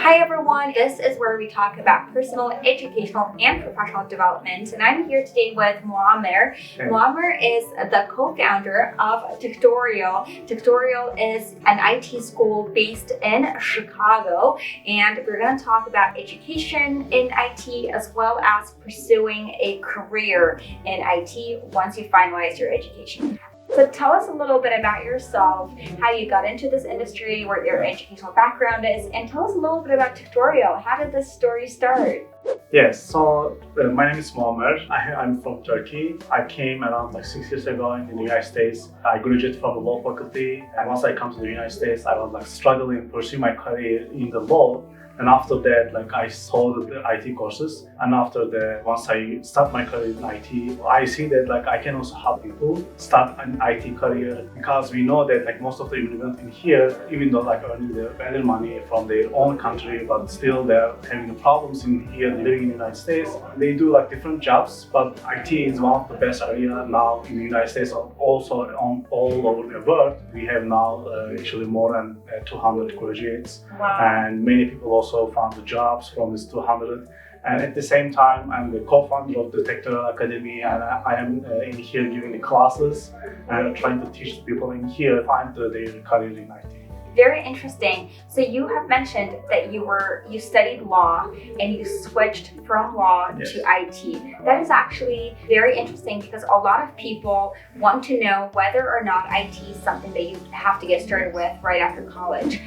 Hi everyone, this is where we talk about personal, educational, and professional development. And I'm here today with Muammer. Muammer is the co-founder of Techtorial. Techtorial is an IT school based in Chicago, and we're going to talk about education in IT as well as pursuing a career in IT once you finalize your education. So tell us a little bit about yourself, how you got into this industry, what your educational background is, and tell us a little bit about Techtorial. How did this story start? Yes, so my name is Muammer. I'm from Turkey. I came around 6 years ago in the United States. I graduated from the law faculty, and once I come to the United States, I was struggling to pursue my career in the law. And after that, I saw the IT courses. And after that, once I start my career in IT, I see that I can also help people start an IT career, because we know that most of the immigrants in here, even though earning the better money from their own country, but still they're having problems in here living in the United States. They do different jobs, but IT is one of the best area now in the United States, also all over the world. We have now actually more than 200 graduates. Wow. And many people also found the jobs from this 200. And at the same time, I'm the co-founder of the Techtorial Academy, and I am in here giving the classes and trying to teach the people in here find their career in IT. Very interesting. So you have mentioned that you studied law and you switched from law Yes. to IT. That is actually very interesting because a lot of people want to know whether or not IT is something that you have to get started with right after college.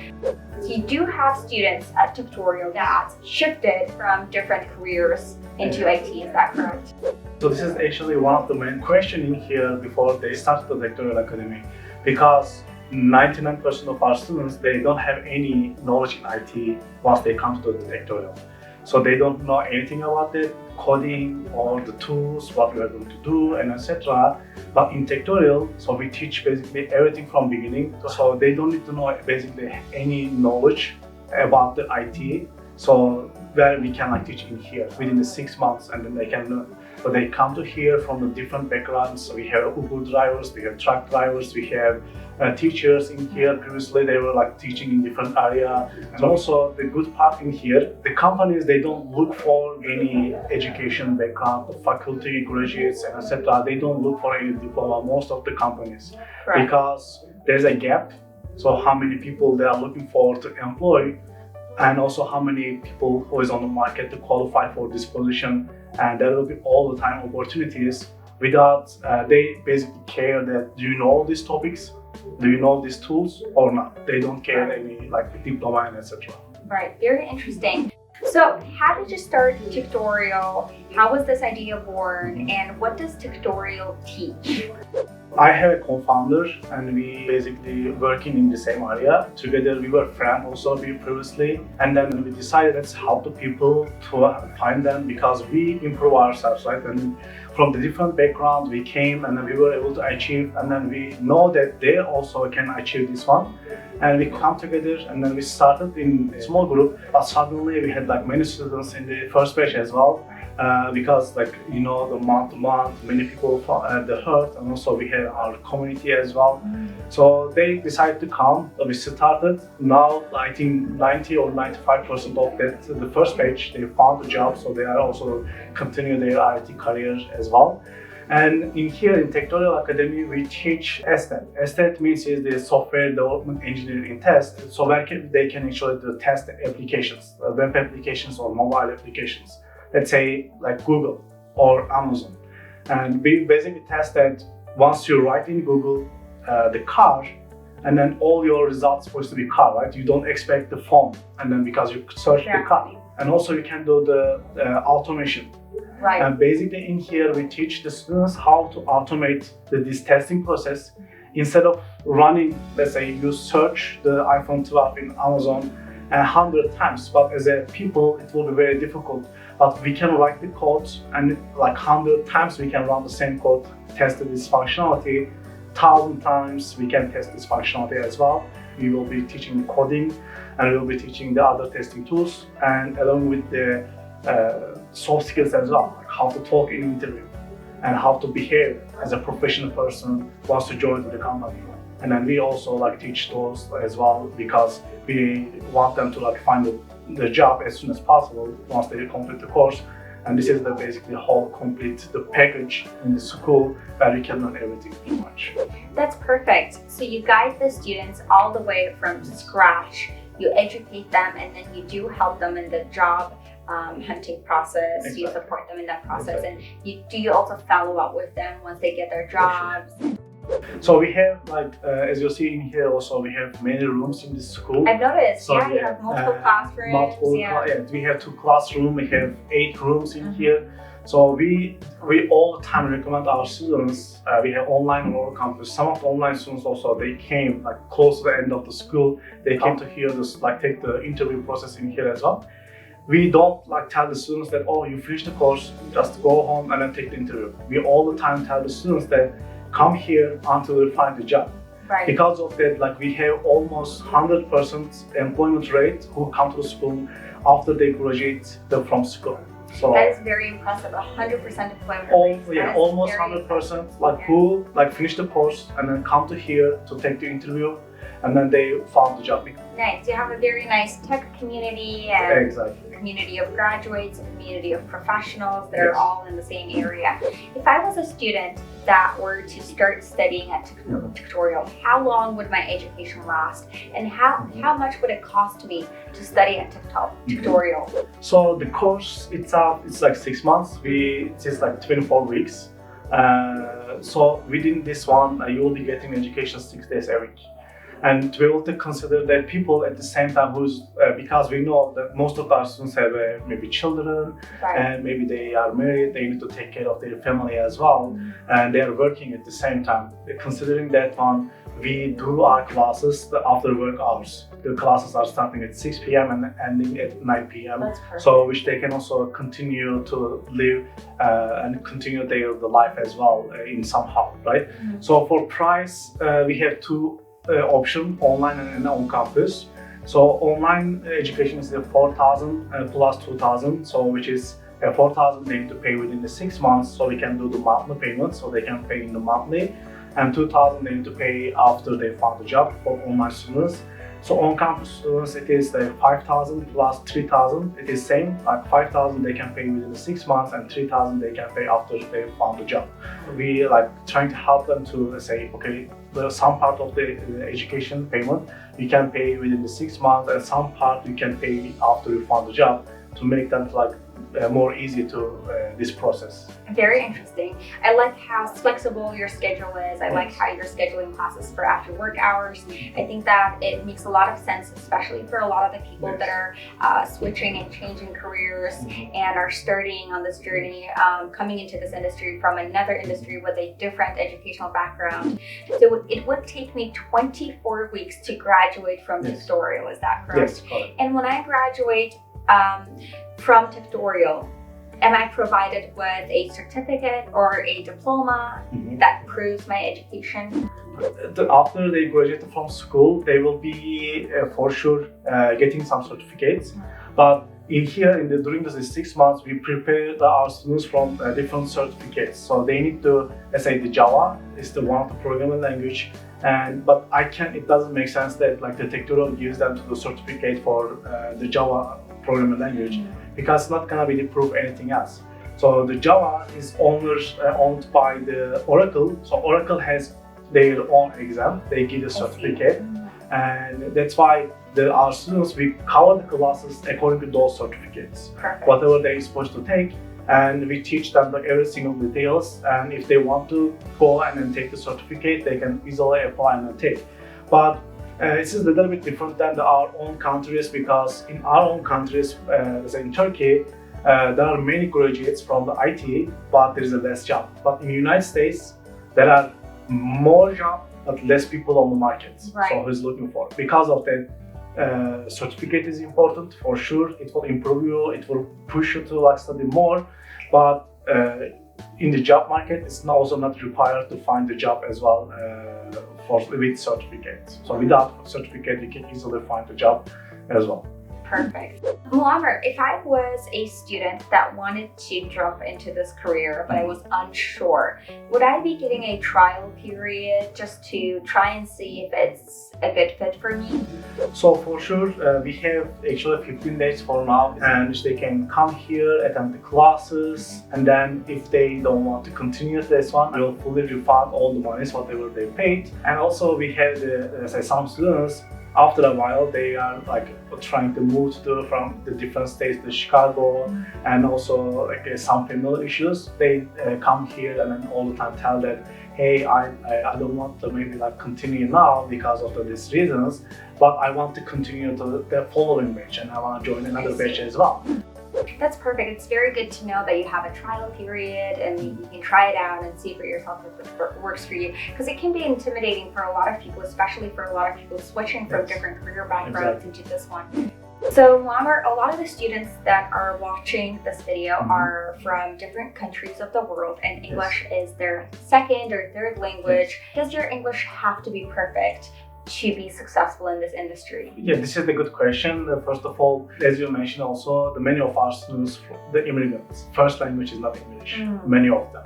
So you do have students at Techtorial that shifted from different careers into IT, is that correct? So this is actually one of the main questions in here before they start the Techtorial Academy, because 99% of our students, they don't have any knowledge in IT once they come to the Techtorial. So they don't know anything about the coding or the tools, what we are going to do, and etc. But in Techtorial, so we teach basically everything from beginning. So they don't need to know basically any knowledge about the IT. So where we can teach in here within the 6 months, and then they can learn. So they come to here from the different backgrounds. So we have Uber drivers, we have truck drivers, we have teachers in here. Previously they were teaching in different area. And also the good part in here, the companies, they don't look for any education background, faculty, graduates, and etc. They don't look for any diploma, most of the companies. Right. Because there's a gap. So how many people they are looking for to employ, and also how many people who is on the market to qualify for this position. And there will be all the time opportunities without they basically care that do you know these topics, do you know these tools or not. They don't care any diploma and etc. Right, very interesting. So how did you start Techtorial? How was this idea born? And what does Techtorial teach? I have a co-founder, and we basically working in the same area. Together we were friends also previously, and then we decided let's help the people to find them, because we improve ourselves, right? And from the different background we came, and then we were able to achieve, and then we know that they also can achieve this one. And we come together, and then we started in a small group, but suddenly we had many students in the first batch as well. Because the month to month, many people they heard, and also we have our community as well. So they decided to come. We started. Now I think 90 or 95% of that the first batch they found a job, so they are also continuing their IT careers as well. And in here in Techtorial Academy, we teach SDET. SDET means is the software development engineering test. So where they can actually do test applications, web applications or mobile applications. Let's say Google or Amazon. And we basically test that once you write in Google the car, and then all your results supposed to be car, right? You don't expect the phone, and then because you search the car. And also you can do the automation. Right. And basically in here we teach the students how to automate this testing process. Instead of running, let's say you search the iPhone 12 in Amazon 100 times, but as a people it will be very difficult. But we can write the code, and 100 times we can run the same code, test this functionality. 1,000 times we can test this functionality as well. We will be teaching coding, and we will be teaching the other testing tools, and along with the soft skills as well, how to talk in interview and how to behave as a professional person who wants to join the company. and then we also like teach those as well because we want them to like find the job as soon as possible once they complete the course. And this is the basically whole complete the package in the school where you can learn everything pretty much. That's perfect. So you guide the students all the way from scratch. You educate them, and then you do help them in the job hunting process. Exactly. You support them in that process, Exactly. and you also follow up with them once they get their jobs. So we have like as you see in here also we have many rooms in this school. I've noticed. So, you have multiple classrooms. We have 2 classrooms. We have 8 rooms in here. So we all the time recommend our students. We have online or campus. Some of the online students also they came like close to the end of the school. They came to hear this like take the interview process in here as well. We don't like tell the students that oh you finished the course, just go home and then take the interview. We all the time tell the students that come here until you find a job. Right. Because of that, like we have almost 100% employment rate who come to the school after they graduate from school. So that is very impressive. 100% employment rate. Almost 100%. Like who like finish the course and then come to here to take the interview, and then they found the job. Nice. You have a very nice tech community and Exactly. community of graduates, a community of professionals that are Yes. all in the same area. If I was a student that were to start studying at Techtorial, how long would my education last, and how much would it cost me to study at Techtorial? So the course itself it's like 6 months. It is like 24 weeks. So within this one, you will be getting education 6 days a week. And we will consider that people at the same time who's because we know that most of our students have maybe children, Right. and maybe they are married, they need to take care of their family as well, and they are working at the same time. Considering that one, we do our classes the after work hours. The classes are starting at 6 p.m. and ending at 9 p.m. That's perfect. So which they can also continue to live and continue their life as well in somehow, right? So for price, we have 2 option, online and on campus. So online education is 4,000 plus 2,000, so which is 4,000 they need to pay within the 6 months, so we can do the monthly payment, so they can pay in the monthly, and 2,000 they need to pay after they found the job for online students. So on campus students it is 5,000 plus 3,000. It is same, like 5,000 they can pay within the 6 months and 3,000 they can pay after they found the job. We like trying to help them to say, okay, some part of the education payment you can pay within the 6 months, and some part you can pay after you found the job to make them like more easy to this process. Very interesting. I like how flexible your schedule is. I like how you're scheduling classes for after work hours. I think that it makes a lot of sense, especially for a lot of the people that are switching and changing careers and are starting on this journey, coming into this industry from another industry with a different educational background. So it would take me 24 weeks to graduate from Techtorial, is that correct? Yes, correct. And when I graduate from Techtorial, am I provided with a certificate or a diploma that proves my education? After they graduate from school, they will be for sure getting some certificates. But in here, during the 6 months, we prepare our students from different certificates. So they need to, let's say, the Java is the one of the programming language. But it doesn't make sense that like the Techtorial gives them to the certificate for the Java programming language, because it's not gonna be prove anything else. So the Java is owned by the Oracle. So Oracle has their own exam. They give a certificate, and that's why our students, we cover the classes according to those certificates. Perfect. Whatever they're supposed to take, and we teach them like every single details. And if they want to go and then take the certificate, they can easily apply and then take. But this is a little bit different than our own countries, because in our own countries, let's say in Turkey, there are many graduates from the IT, but there is a less job. But in the United States, there are more jobs, but less people on the market. Right. So who's looking for? Because of that, certificate is important for sure. It will improve you. It will push you to like study more. But in the job market, it's also not required to find a job as well with certificates. So without certificate, you can easily find a job as well. Perfect. Muammer, if I was a student that wanted to jump into this career, but I was unsure, would I be getting a trial period just to try and see if it's a good fit for me? So for sure, we have actually 15 days for now, and they can come here, attend the classes, and then if they don't want to continue this one, we will fully refund all the monies, whatever they paid. And also we have some students, after a while, they are like trying to move from the different states to Chicago, and also like some family issues. They come here and then all the time tell that, hey, I don't want to maybe like continue now because of these reasons, but I want to continue to the following batch and I want to join another batch as well. That's perfect. It's very good to know that you have a trial period and you can try it out and see for yourself if it works for you. Because it can be intimidating for a lot of people, especially for a lot of people switching from different career backgrounds into this one. So Muammer, a lot of the students that are watching this video are from different countries of the world, and English is their second or third language. Does your English have to be perfect to be successful in this industry? Yeah, this is a good question. First of all, as you mentioned also, many of our students, the immigrants, first language is not English, many of them.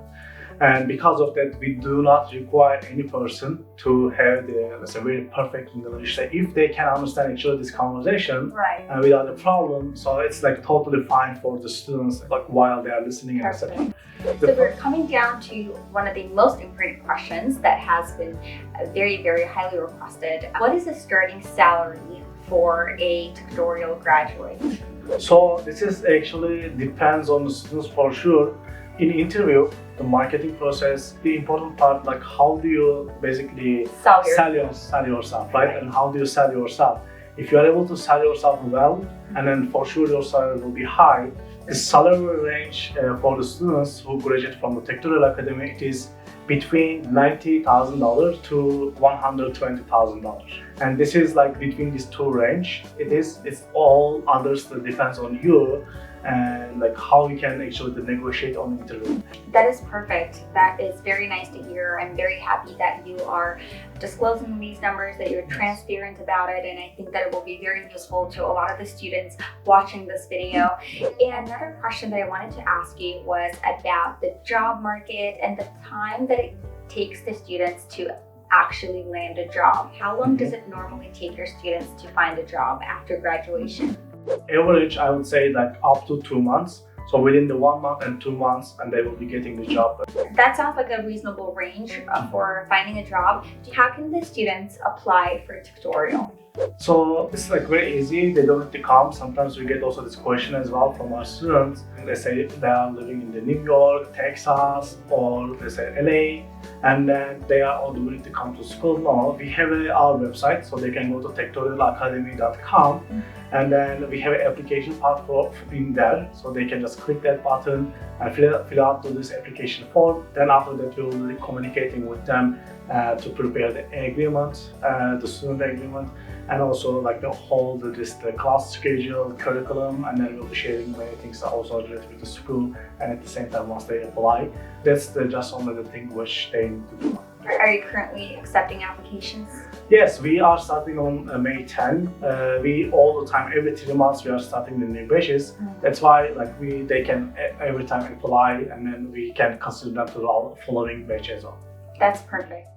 And because of that, we do not require any person to have the very perfect English. If they can understand actually this conversation without a problem, so it's like totally fine for the students like while they are listening and etc. So we're coming down to one of the most important questions that has been very, very highly requested. What is the starting salary for a Techtorial graduate? So this is actually depends on the students for sure. In interview, the marketing process, the important part, like how do you basically sell yourself, right? And how do you sell yourself? If you are able to sell yourself well, and then for sure your salary will be high. The salary range for the students who graduate from the Techtorial Academy, it is between $90,000 to $120,000. And this is like between these two range. It's all others that depends on you and like how you can actually negotiate on the interview. That is perfect. That is very nice to hear. I'm very happy that you are disclosing these numbers, that you're transparent about it, and I think that it will be very useful to a lot of the students watching this video. And another question that I wanted to ask you was about the job market and the time that it takes the students to actually land a job. How long does it normally take your students to find a job after graduation? Average, I would say like up to 2 months. So within the 1 month and 2 months, and they will be getting the job. That sounds like a reasonable range for finding a job. How can the students apply for Techtorial? So it's like very easy. They don't have to come. Sometimes we get also this question as well from our students. They say they are living in the New York, Texas, or they say LA, and then they are all willing to come to school. No, we have our website, so they can go to techtorialacademy.com, and then we have an application part in there, so they can just click that button and fill out this application form. Then after that, we will be communicating with them to prepare the agreement, the student agreement, and also like the whole the class schedule, curriculum, and then we'll be sharing many things also related with the school. And at the same time, once they apply, that's just only the thing which they need to do. Are you currently accepting applications? Yes, we are starting on May 10. We all the time, every 3 months, we are starting the new batches. That's why like they can every time apply, and then we can consider them to our following batch as well. That's perfect.